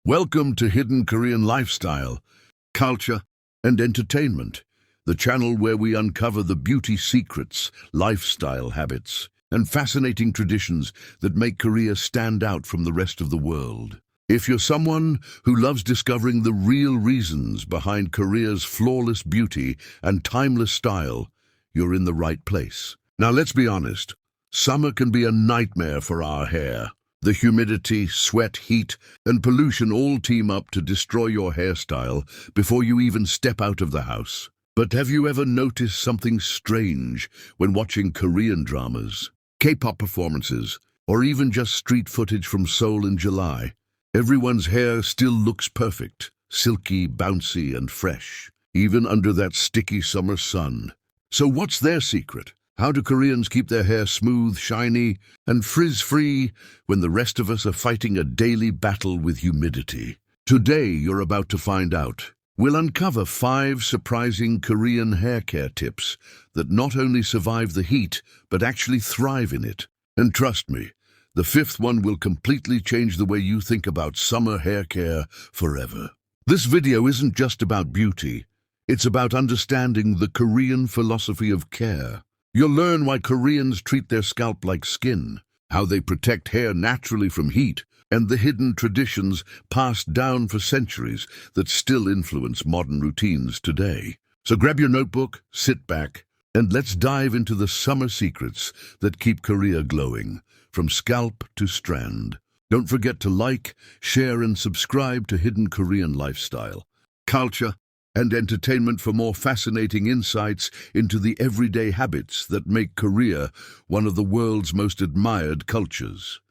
Welcome to Hidden Korean Lifestyle, Culture and Entertainment, the channel where we uncover the beauty secrets, lifestyle habits, and fascinating traditions that make Korea stand out from the rest of the world. If you're someone who loves discovering the real reasons behind Korea's flawless beauty and timeless style, you're in the right place. Now let's be honest, summer can be a nightmare for our hair. The humidity, sweat, heat, and pollution all team up to destroy your hairstyle before you even step out of the house. But have you ever noticed something strange when watching Korean dramas, K-pop performances, or even just street footage from Seoul in July? Everyone's hair still looks perfect, silky, bouncy, and fresh, even under that sticky summer sun. So what's their secret? How do Koreans keep their hair smooth, shiny, and frizz-free when the rest of us are fighting a daily battle with humidity? Today, you're about to find out. We'll uncover 5 surprising Korean hair care tips that not only survive the heat, but actually thrive in it. And trust me, the 5th one will completely change the way you think about summer hair care forever. This video isn't just about beauty. It's about understanding the Korean philosophy of care. You'll learn why Koreans treat their scalp like skin, how they protect hair naturally from heat, and the hidden traditions passed down for centuries that still influence modern routines today. So grab your notebook, sit back, and let's dive into the summer secrets that keep Korea glowing, from scalp to strand. Don't forget to like, share, and subscribe to Hidden Korean Lifestyle, Culture and Entertainment for more fascinating insights into the everyday habits that make Korea one of the world's most admired cultures.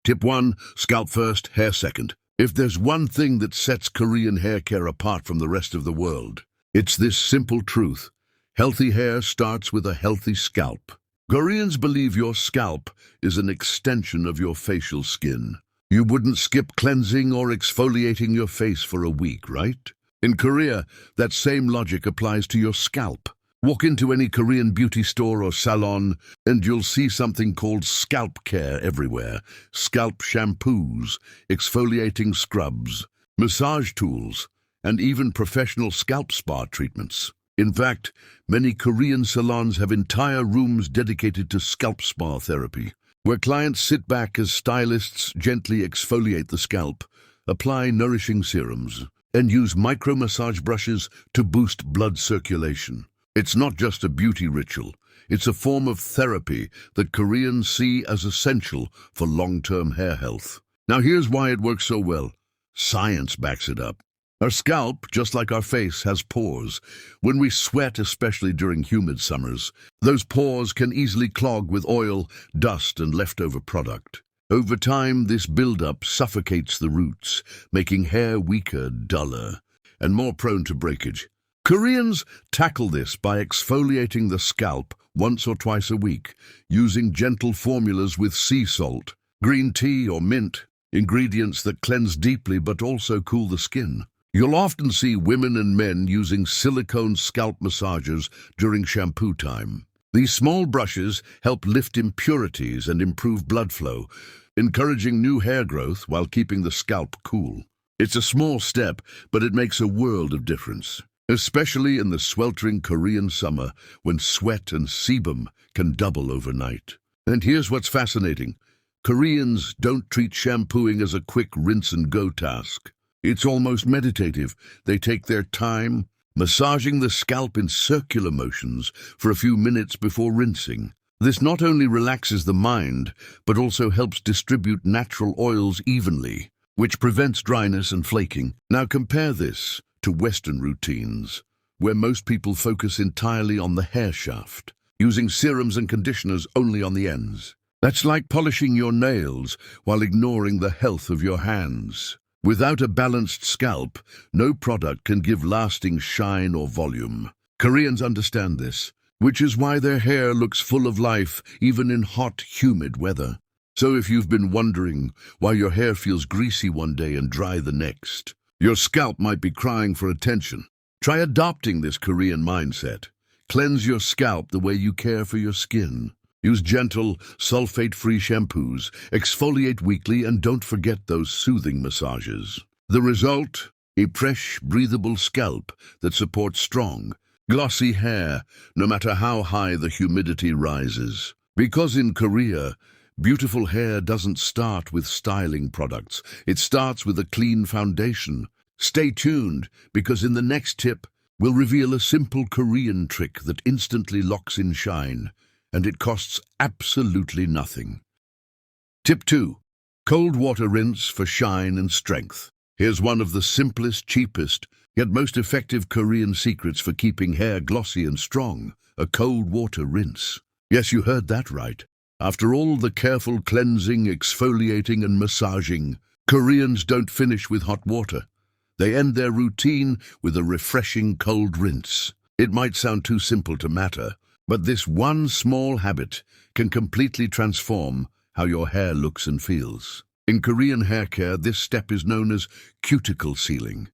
Tip 1. Scalp first, hair second. If there's one thing that sets Korean hair care apart from the rest of the world, it's this simple truth. Healthy hair starts with a healthy scalp. Koreans believe your scalp is an extension of your facial skin. You wouldn't skip cleansing or exfoliating your face for a week, right? In Korea, that same logic applies to your scalp. Walk into any Korean beauty store or salon, and you'll see something called scalp care everywhere. Scalp shampoos, exfoliating scrubs, massage tools, and even professional scalp spa treatments. In fact, many Korean salons have entire rooms dedicated to scalp spa therapy, where clients sit back as stylists gently exfoliate the scalp, apply nourishing serums, and use micro-massage brushes to boost blood circulation. It's not just a beauty ritual, it's a form of therapy that Koreans see as essential for long-term hair health. Now here's why it works so well. Science backs it up. Our scalp, just like our face, has pores. When we sweat, especially during humid summers, those pores can easily clog with oil, dust, and leftover product. Over time, this buildup suffocates the roots, making hair weaker, duller, and more prone to breakage. Koreans tackle this by exfoliating the scalp once or twice a week, using gentle formulas with sea salt, green tea, or mint, ingredients that cleanse deeply but also cool the skin. You'll often see women and men using silicone scalp massagers during shampoo time. These small brushes help lift impurities and improve blood flow, encouraging new hair growth while keeping the scalp cool. It's a small step, but it makes a world of difference, especially in the sweltering Korean summer when sweat and sebum can double overnight. And here's what's fascinating. Koreans don't treat shampooing as a quick rinse-and-go task. It's almost meditative. They take their time, massaging the scalp in circular motions for a few minutes before rinsing. This not only relaxes the mind, but also helps distribute natural oils evenly, which prevents dryness and flaking. Now compare this to Western routines, where most people focus entirely on the hair shaft, using serums and conditioners only on the ends. That's like polishing your nails while ignoring the health of your hands. Without a balanced scalp, no product can give lasting shine or volume. Koreans understand this, which is why their hair looks full of life even in hot, humid weather. So if you've been wondering why your hair feels greasy one day and dry the next, your scalp might be crying for attention. Try adopting this Korean mindset. Cleanse your scalp the way you care for your skin. Use gentle, sulfate-free shampoos, exfoliate weekly, and don't forget those soothing massages. The result? A fresh, breathable scalp that supports strong, glossy hair, no matter how high the humidity rises. Because in Korea, beautiful hair doesn't start with styling products. It starts with a clean foundation. Stay tuned, because in the next tip, we'll reveal a simple Korean trick that instantly locks in shine, and it costs absolutely nothing. Tip 2. Cold water rinse for shine and strength. Here's one of the simplest, cheapest, yet most effective Korean secrets for keeping hair glossy and strong: a cold water rinse. Yes, you heard that right. After all the careful cleansing, exfoliating and massaging, Koreans don't finish with hot water. They end their routine with a refreshing cold rinse. It might sound too simple to matter, but this one small habit can completely transform how your hair looks and feels. In Korean hair care, this step is known as cuticle sealing.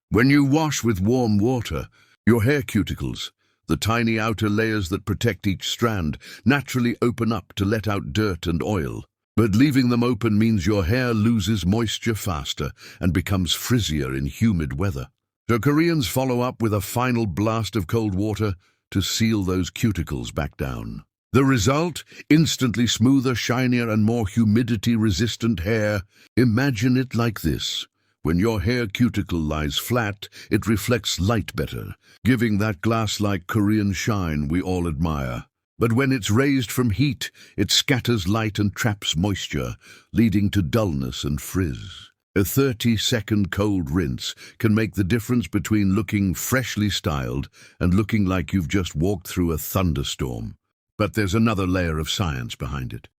When you wash with warm water, your hair cuticles, the tiny outer layers that protect each strand, naturally open up to let out dirt and oil. But leaving them open means your hair loses moisture faster and becomes frizzier in humid weather. So Koreans follow up with a final blast of cold water to seal those cuticles back down. The result? Instantly smoother, shinier and more humidity-resistant hair. Imagine it like this. When your hair cuticle lies flat, it reflects light better, giving that glass-like Korean shine we all admire. But when it's raised from heat, it scatters light and traps moisture, leading to dullness and frizz. A 30-second cold rinse can make the difference between looking freshly styled and looking like you've just walked through a thunderstorm. But there's another layer of science behind it.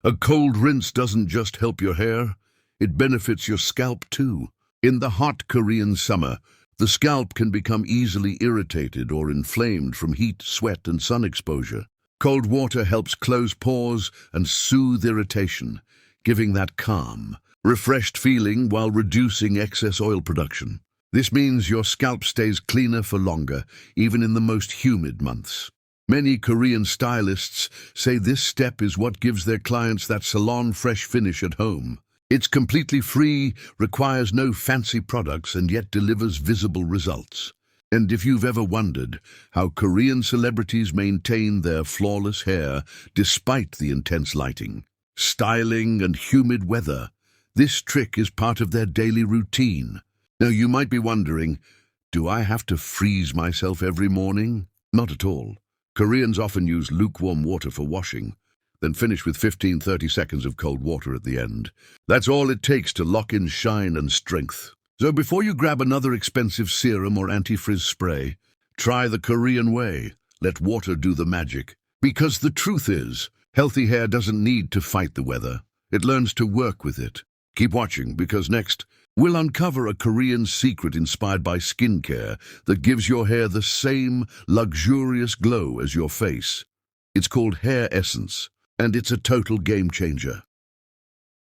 A cold rinse doesn't just help your hair, it benefits your scalp too. In the hot Korean summer, the scalp can become easily irritated or inflamed from heat, sweat and sun exposure. Cold water helps close pores and soothe irritation, giving that calm, refreshed feeling while reducing excess oil production. This means your scalp stays cleaner for longer, even in the most humid months. Many Korean stylists say this step is what gives their clients that salon fresh finish at home. It's completely free, requires no fancy products, and yet delivers visible results. And if you've ever wondered how Korean celebrities maintain their flawless hair despite the intense lighting, styling and humid weather, this trick is part of their daily routine. Now you might be wondering, do I have to freeze myself every morning? Not at all. Koreans often use lukewarm water for washing, then finish with 15-30 seconds of cold water at the end. That's all it takes to lock in shine and strength. So before you grab another expensive serum or anti-frizz spray, try the Korean way. Let water do the magic. Because the truth is, healthy hair doesn't need to fight the weather. It learns to work with it. Keep watching, because next, we'll uncover a Korean secret inspired by skincare that gives your hair the same luxurious glow as your face. It's called hair essence, and it's a total game changer.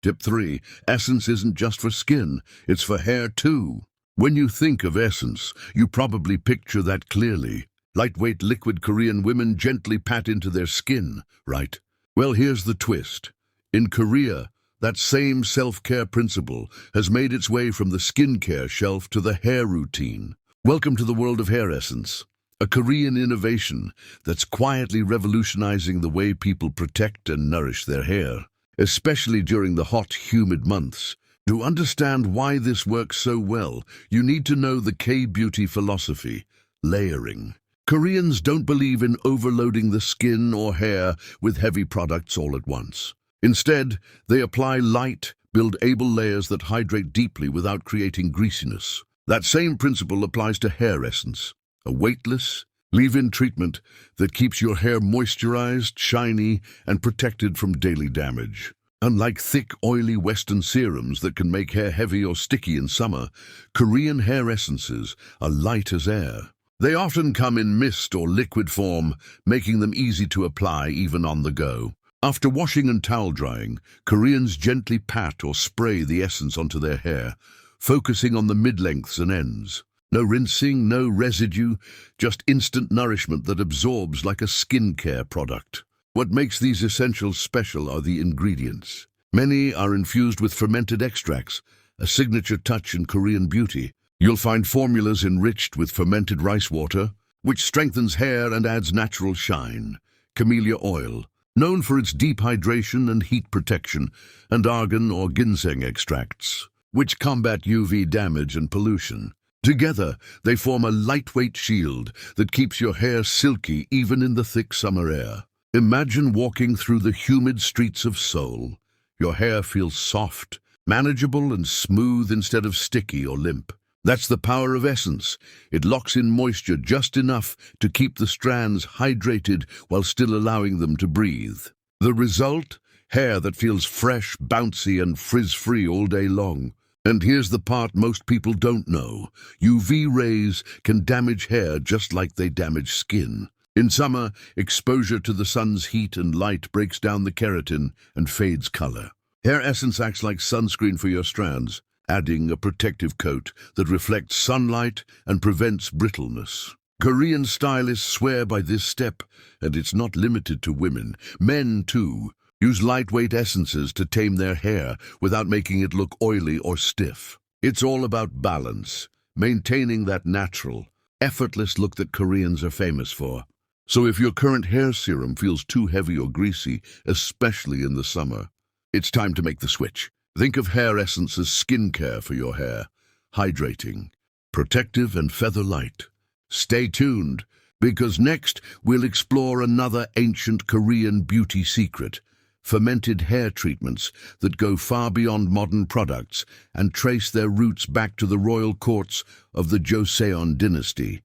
Tip 3. Essence isn't just for skin, it's for hair too. When you think of essence, you probably picture that clearly. Lightweight liquid Korean women gently pat into their skin, right? Well, here's the twist. In Korea, that same self-care principle has made its way from the skincare shelf to the hair routine. Welcome to the world of hair essence, a Korean innovation that's quietly revolutionizing the way people protect and nourish their hair, especially during the hot, humid months. To understand why this works so well, you need to know the K-beauty philosophy: layering. Koreans don't believe in overloading the skin or hair with heavy products all at once. Instead, they apply light, build-able layers that hydrate deeply without creating greasiness. That same principle applies to hair essence, a weightless, leave-in treatment that keeps your hair moisturized, shiny, and protected from daily damage. Unlike thick, oily Western serums that can make hair heavy or sticky in summer, Korean hair essences are light as air. They often come in mist or liquid form, making them easy to apply even on the go. After washing and towel drying, Koreans gently pat or spray the essence onto their hair, focusing on the mid-lengths and ends. No rinsing, no residue, just instant nourishment that absorbs like a skincare product. What makes these essentials special are the ingredients. Many are infused with fermented extracts, a signature touch in Korean beauty. You'll find formulas enriched with fermented rice water, which strengthens hair and adds natural shine. Camellia oil, known for its deep hydration and heat protection, and argan or ginseng extracts, which combat UV damage and pollution. Together, they form a lightweight shield that keeps your hair silky even in the thick summer air. Imagine walking through the humid streets of Seoul. Your hair feels soft, manageable and smooth instead of sticky or limp. That's the power of essence. It locks in moisture just enough to keep the strands hydrated while still allowing them to breathe. The result? Hair that feels fresh, bouncy and frizz-free all day long. And here's the part most people don't know. UV rays can damage hair just like they damage skin. In summer, exposure to the sun's heat and light breaks down the keratin and fades color. Hair essence acts like sunscreen for your strands, adding a protective coat that reflects sunlight and prevents brittleness. Korean stylists swear by this step, and it's not limited to women. Men, too, use lightweight essences to tame their hair without making it look oily or stiff. It's all about balance, maintaining that natural, effortless look that Koreans are famous for. So if your current hair serum feels too heavy or greasy, especially in the summer, it's time to make the switch. Think of hair essence as skincare for your hair, hydrating, protective and feather light. Stay tuned, because next we'll explore another ancient Korean beauty secret, fermented hair treatments that go far beyond modern products and trace their roots back to the royal courts of the Joseon Dynasty.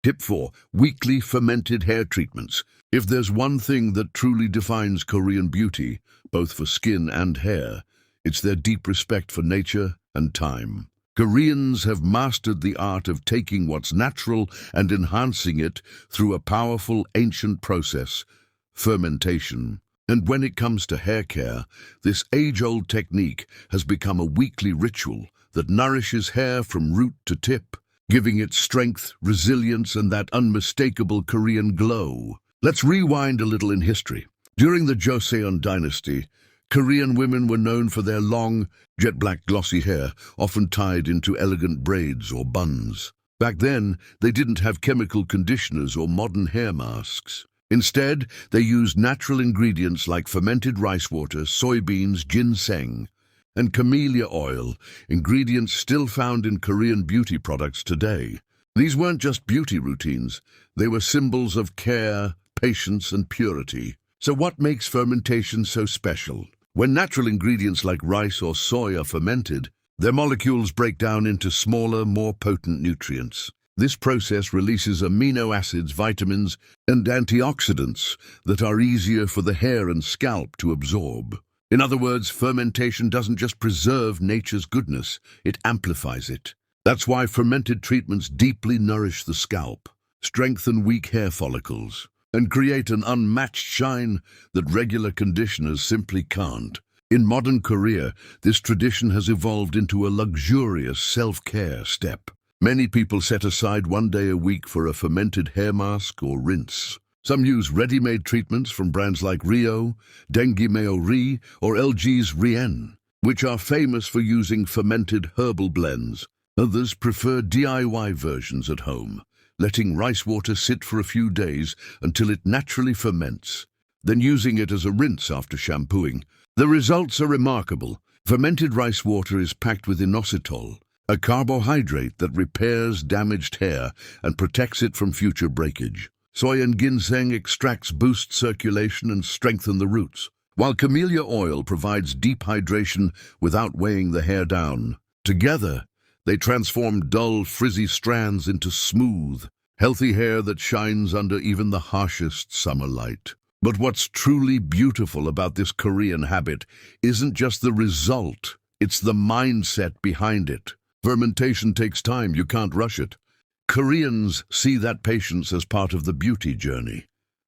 Tip 4. Weekly fermented hair treatments. If there's one thing that truly defines Korean beauty, both for skin and hair, it's their deep respect for nature and time. Koreans have mastered the art of taking what's natural and enhancing it through a powerful ancient process, fermentation. And when it comes to hair care, this age-old technique has become a weekly ritual that nourishes hair from root to tip, giving it strength, resilience, and that unmistakable Korean glow. Let's rewind a little in history. During the Joseon Dynasty, Korean women were known for their long, jet-black glossy hair, often tied into elegant braids or buns. Back then, they didn't have chemical conditioners or modern hair masks. Instead, they used natural ingredients like fermented rice water, soybeans, ginseng, and camellia oil, ingredients still found in Korean beauty products today. These weren't just beauty routines, they were symbols of care, patience, and purity. So what makes fermentation so special? When natural ingredients like rice or soy are fermented, their molecules break down into smaller, more potent nutrients. This process releases amino acids, vitamins, and antioxidants that are easier for the hair and scalp to absorb. In other words, fermentation doesn't just preserve nature's goodness, it amplifies it. That's why fermented treatments deeply nourish the scalp, strengthen weak hair follicles, and create an unmatched shine that regular conditioners simply can't. In modern Korea, this tradition has evolved into a luxurious self-care step. Many people set aside one day a week for a fermented hair mask or rinse. Some use ready-made treatments from brands like Rio, Dengue Meo Ri, or LG's Rien, which are famous for using fermented herbal blends. Others prefer DIY versions at home, letting rice water sit for a few days until it naturally ferments, then using it as a rinse after shampooing. The results are remarkable. Fermented rice water is packed with inositol, a carbohydrate that repairs damaged hair and protects it from future breakage. Soy and ginseng extracts boost circulation and strengthen the roots, while camellia oil provides deep hydration without weighing the hair down. Together, they transform dull, frizzy strands into smooth, healthy hair that shines under even the harshest summer light. But what's truly beautiful about this Korean habit isn't just the result, it's the mindset behind it. Fermentation takes time, you can't rush it. Koreans see that patience as part of the beauty journey.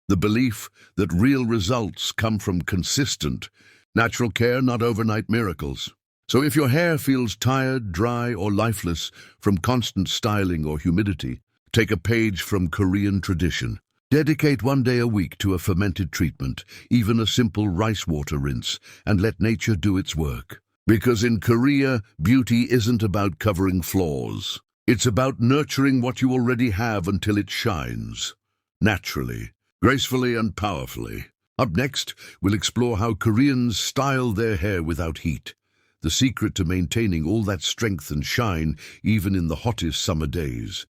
The belief that real results come from consistent, natural care, not overnight miracles. So if your hair feels tired, dry, or lifeless from constant styling or humidity, take a page from Korean tradition. Dedicate one day a week to a fermented treatment, even a simple rice water rinse, and let nature do its work. Because in Korea, beauty isn't about covering flaws. It's about nurturing what you already have until it shines. Naturally, gracefully and powerfully. Up next, we'll explore how Koreans style their hair without heat. The secret to maintaining all that strength and shine even in the hottest summer days.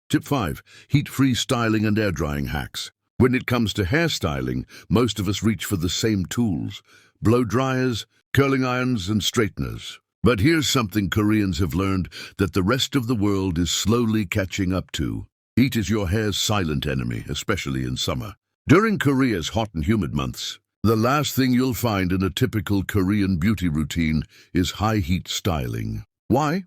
Tip 5. Heat-free styling and air-drying hacks. When it comes to hairstyling, most of us reach for the same tools: blow dryers, curling irons, and straighteners. But here's something Koreans have learned that the rest of the world is slowly catching up to. Heat is your hair's silent enemy, especially in summer. During Korea's hot and humid months, the last thing you'll find in a typical Korean beauty routine is high-heat styling. Why?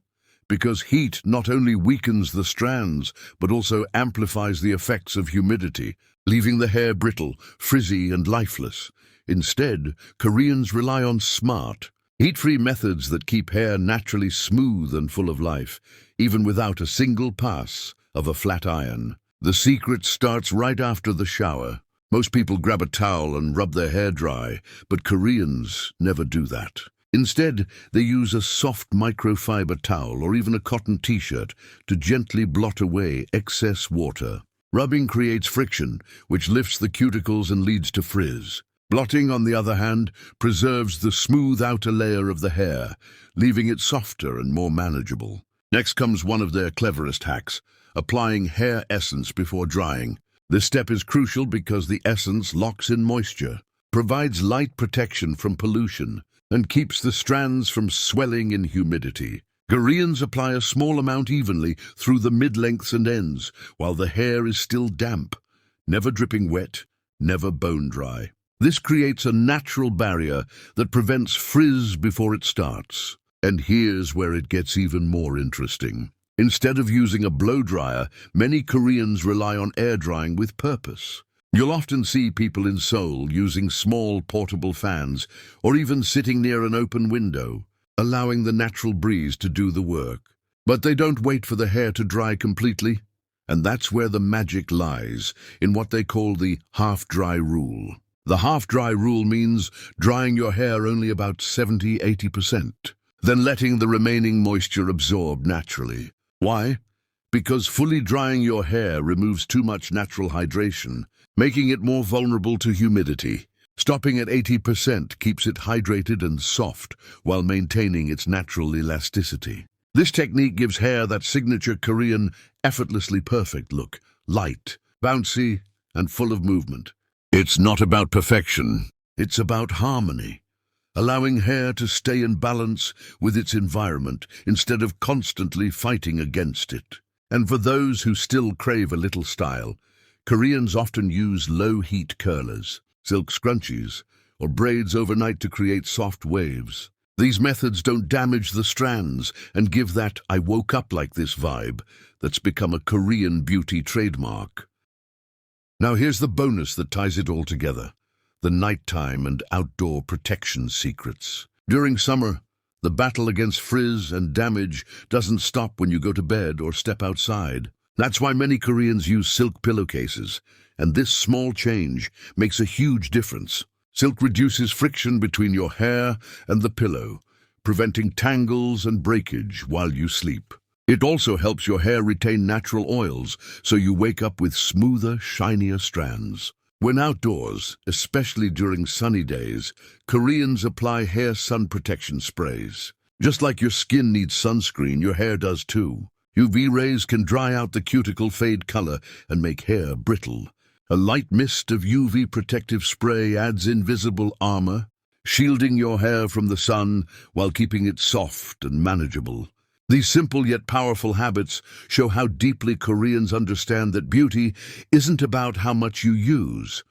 Because heat not only weakens the strands, but also amplifies the effects of humidity, leaving the hair brittle, frizzy, and lifeless. Instead, Koreans rely on smart, heat-free methods that keep hair naturally smooth and full of life, even without a single pass of a flat iron. The secret starts right after the shower. Most people grab a towel and rub their hair dry, but Koreans never do that. Instead, they use a soft microfiber towel or even a cotton t-shirt to gently blot away excess water. Rubbing creates friction, which lifts the cuticles and leads to frizz. Blotting, on the other hand, preserves the smooth outer layer of the hair, leaving it softer and more manageable. Next comes one of their cleverest hacks: applying hair essence before drying. This step is crucial because the essence locks in moisture, provides light protection from pollution, and keeps the strands from swelling in humidity. Koreans apply a small amount evenly through the mid-lengths and ends, while the hair is still damp, never dripping wet, never bone dry. This creates a natural barrier that prevents frizz before it starts. And here's where it gets even more interesting. Instead of using a blow dryer, many Koreans rely on air drying with purpose. You'll often see people in Seoul using small portable fans or even sitting near an open window, allowing the natural breeze to do the work. But they don't wait for the hair to dry completely, and that's where the magic lies, in what they call the half-dry rule. The half-dry rule means drying your hair only about 70–80%, then letting the remaining moisture absorb naturally. Why? Because fully drying your hair removes too much natural hydration, making it more vulnerable to humidity. Stopping at 80% keeps it hydrated and soft while maintaining its natural elasticity. This technique gives hair that signature Korean, effortlessly perfect look: light, bouncy, and full of movement. It's not about perfection, it's about harmony, allowing hair to stay in balance with its environment instead of constantly fighting against it. And for those who still crave a little style, Koreans often use low-heat curlers, silk scrunchies, or braids overnight to create soft waves. These methods don't damage the strands and give that "I woke up like this" vibe that's become a Korean beauty trademark. Now here's the bonus that ties it all together: the nighttime and outdoor protection secrets. During summer, the battle against frizz and damage doesn't stop when you go to bed or step outside. That's why many Koreans use silk pillowcases, and this small change makes a huge difference. Silk reduces friction between your hair and the pillow, preventing tangles and breakage while you sleep. It also helps your hair retain natural oils, so you wake up with smoother, shinier strands. When outdoors, especially during sunny days, Koreans apply hair sun protection sprays. Just like your skin needs sunscreen, your hair does too. UV rays can dry out the cuticle fade color and make hair brittle. A light mist of UV protective spray adds invisible armor, shielding your hair from the sun while keeping it soft and manageable. These simple yet powerful habits show how deeply Koreans understand that beauty isn't about how much you use,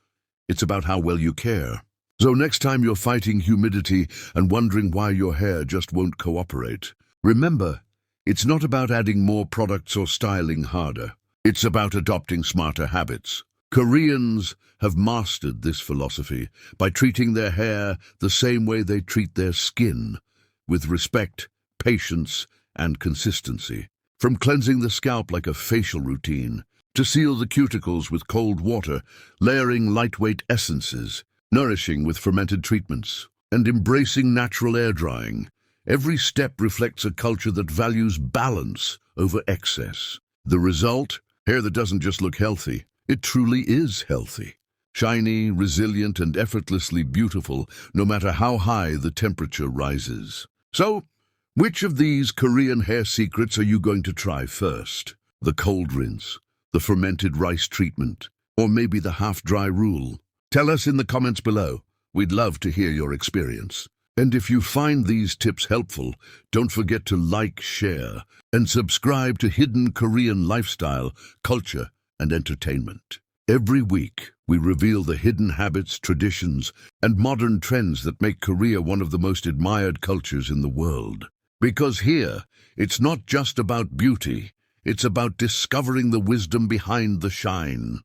it's about how well you care. So next time you're fighting humidity and wondering why your hair just won't cooperate, remember, it's not about adding more products or styling harder. It's about adopting smarter habits. Koreans have mastered this philosophy by treating their hair the same way they treat their skin, with respect, patience, and consistency. From cleansing the scalp like a facial routine, to seal the cuticles with cold water, layering lightweight essences, nourishing with fermented treatments, and embracing natural air drying. Every step reflects a culture that values balance over excess. The result? Hair that doesn't just look healthy, it truly is healthy. Shiny, resilient, and effortlessly beautiful, no matter how high the temperature rises. So, which of these Korean hair secrets are you going to try first? The cold rinse, the fermented rice treatment, or maybe the half-dry rule? Tell us in the comments below. We'd love to hear your experience. And if you find these tips helpful, don't forget to like, share, and subscribe to Hidden Korean Lifestyle, Culture, and Entertainment. Every week, we reveal the hidden habits, traditions, and modern trends that make Korea one of the most admired cultures in the world. Because here, it's not just about beauty, it's about discovering the wisdom behind the shine.